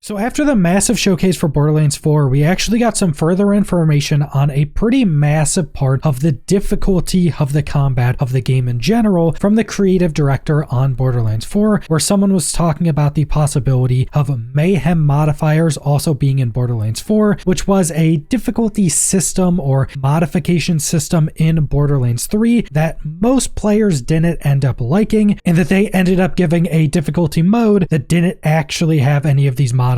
So after the massive showcase for Borderlands 4, we actually got some further information on a pretty massive part of the difficulty of the combat of the game in general from the creative director on Borderlands 4, where someone was talking about the possibility of mayhem modifiers also being in Borderlands 4, which was a difficulty system or modification system in Borderlands 3 that most players didn't end up liking, and that they ended up giving a difficulty mode that didn't actually have any of these modifiers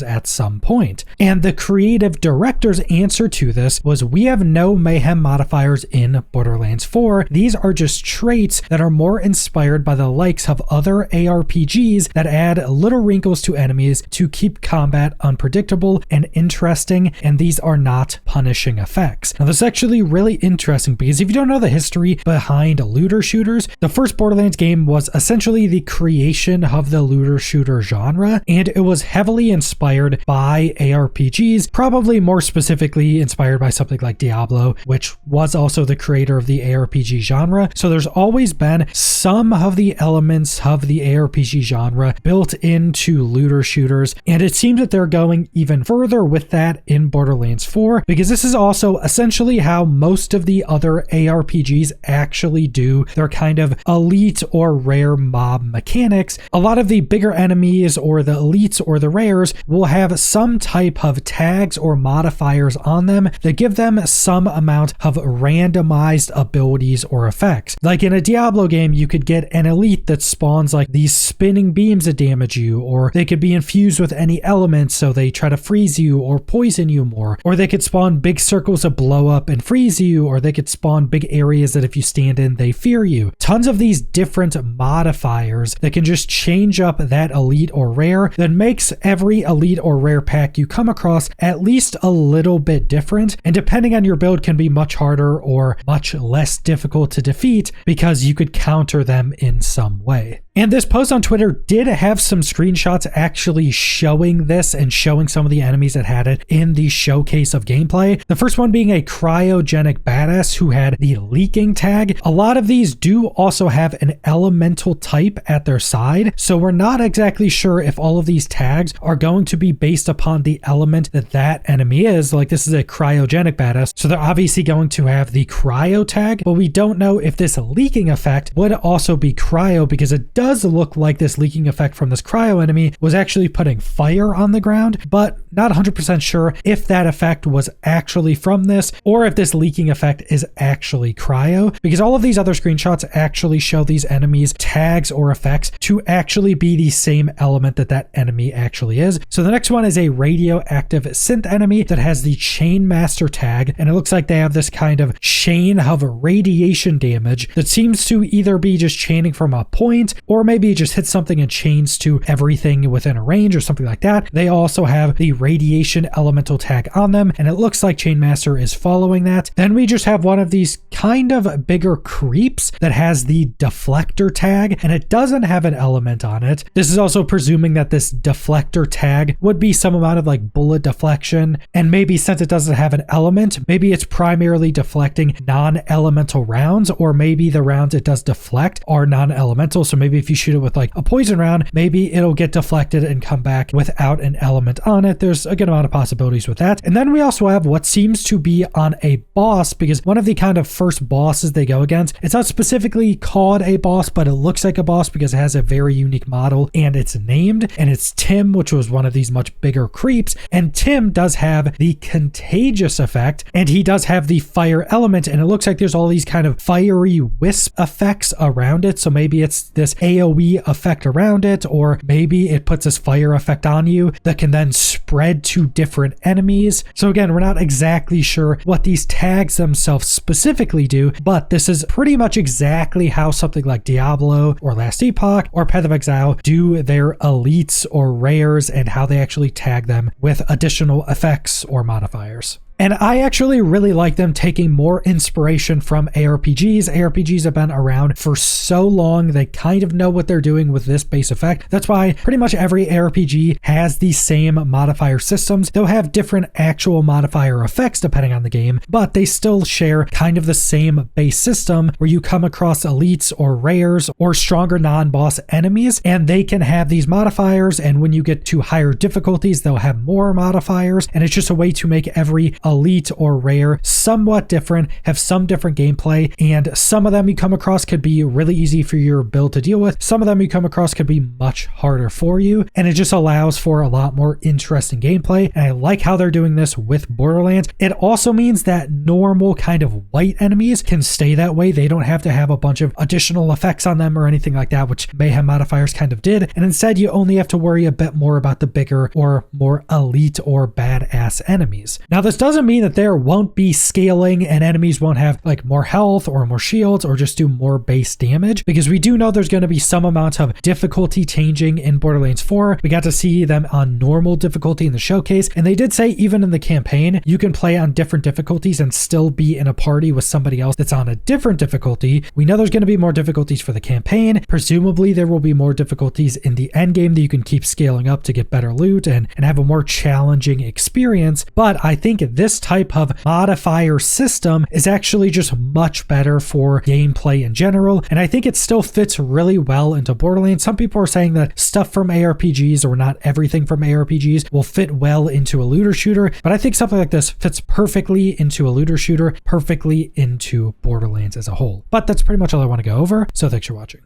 at some point. And the creative director's answer to this was, we have no mayhem modifiers in Borderlands 4. These are just traits that are more inspired by the likes of other ARPGs that add little wrinkles to enemies to keep combat unpredictable and interesting, and these are not punishing effects. Now this is actually really interesting because if you don't know the history behind looter shooters, the first Borderlands game was essentially the creation of the looter shooter genre, and it was heavily inspired by ARPGs, probably more specifically inspired by something like Diablo, which was also the creator of the ARPG genre. So there's always been some of the elements of the ARPG genre built into looter shooters, and it seems that they're going even further with that in Borderlands 4, because this is also essentially how most of the other ARPGs actually do their kind of elite or rare mob mechanics. A lot of the bigger enemies or the elites or the rares will have some type of tags or modifiers on them that give them some amount of randomized abilities or effects. Like in a Diablo game, you could get an elite that spawns like these spinning beams that damage you, or they could be infused with any element so they try to freeze you or poison you more, or they could spawn big circles that blow up and freeze you, or they could spawn big areas that if you stand in, they fear you. Tons of these different modifiers that can just change up that elite or rare that makes every elite or rare pack you come across at least a little bit different, and depending on your build can be much harder or much less difficult to defeat because you could counter them in some way. And this post on Twitter did have some screenshots actually showing this and showing some of the enemies that had it in the showcase of gameplay. The first one being a cryogenic badass who had the leaking tag. A lot of these do also have an elemental type at their side, so we're not exactly sure if all of these tags are going to be based upon the element that enemy is. Like, this is a cryogenic badass, so they're obviously going to have the cryo tag, but we don't know if this leaking effect would also be cryo, because it does look like this leaking effect from this cryo enemy was actually putting fire on the ground, but not 100% sure if that effect was actually from this or if this leaking effect is actually cryo, because all of these other screenshots actually show these enemies tags or effects to actually be the same element that enemy actually is. So the next one is a radioactive synth enemy that has the Chain Master tag, and it looks like they have this kind of chain of radiation damage that seems to either be just chaining from a point, or maybe it just hits something and chains to everything within a range or something like that. They also have the radiation elemental tag on them, and it looks like Chain Master is following that. Then we just have one of these kind of bigger creeps that has the deflector tag, and it doesn't have an element on it. This is also presuming that this deflector tag would be some amount of like bullet deflection, and maybe since it doesn't have an element, maybe it's primarily deflecting non-elemental rounds, or maybe the rounds it does deflect are non-elemental, so maybe if you shoot it with like a poison round, maybe it'll get deflected and come back without an element on it. There's a good amount of possibilities with that. And then we also have what seems to be on a boss, because one of the kind of first bosses they go against, it's not specifically called a boss, but it looks like a boss because it has a very unique model and it's named, and it's Tim, which was one of these much bigger creeps. And Tim does have the contagious effect, and he does have the fire element, and it looks like there's all these kind of fiery wisp effects around it. So maybe it's this AoE effect around it, or maybe it puts this fire effect on you that can then spread to different enemies. So again, we're not exactly sure what these tags themselves specifically do, but this is pretty much exactly how something like Diablo or Last Epoch or Path of Exile do their elites or rares, and how they actually tag them with additional effects or modifiers. And I actually really like them taking more inspiration from ARPGs. ARPGs have been around for so long, they kind of know what they're doing with this base effect. That's why pretty much every ARPG has the same modifier systems. They'll have different actual modifier effects depending on the game, but they still share kind of the same base system where you come across elites or rares or stronger non-boss enemies, and they can have these modifiers, and when you get to higher difficulties, they'll have more modifiers, and it's just a way to make every elite or rare somewhat different, have some different gameplay, and some of them you come across could be really easy for your build to deal with. Some of them you come across could be much harder for you, and it just allows for a lot more interesting gameplay, and I like how they're doing this with Borderlands. It also means that normal kind of white enemies can stay that way. They don't have to have a bunch of additional effects on them or anything like that, which Mayhem Modifiers kind of did, and instead you only have to worry a bit more about the bigger or more elite or badass enemies. Now, this doesn't mean that there won't be scaling and enemies won't have like more health or more shields or just do more base damage, because we do know there's going to be some amount of difficulty changing in Borderlands 4. We got to see them on normal difficulty in the showcase, and they did say even in the campaign you can play on different difficulties and still be in a party with somebody else that's on a different difficulty. We know there's going to be more difficulties for the campaign. Presumably there will be more difficulties in the end game that you can keep scaling up to get better loot and have a more challenging experience. But I think this type of modifier system is actually just much better for gameplay in general, and I think it still fits really well into Borderlands. Some people are saying that stuff from ARPGs, or not everything from ARPGs, will fit well into a looter shooter, but I think something like this fits perfectly into a looter shooter, perfectly into Borderlands as a whole. But that's pretty much all I want to go over, so thanks for watching.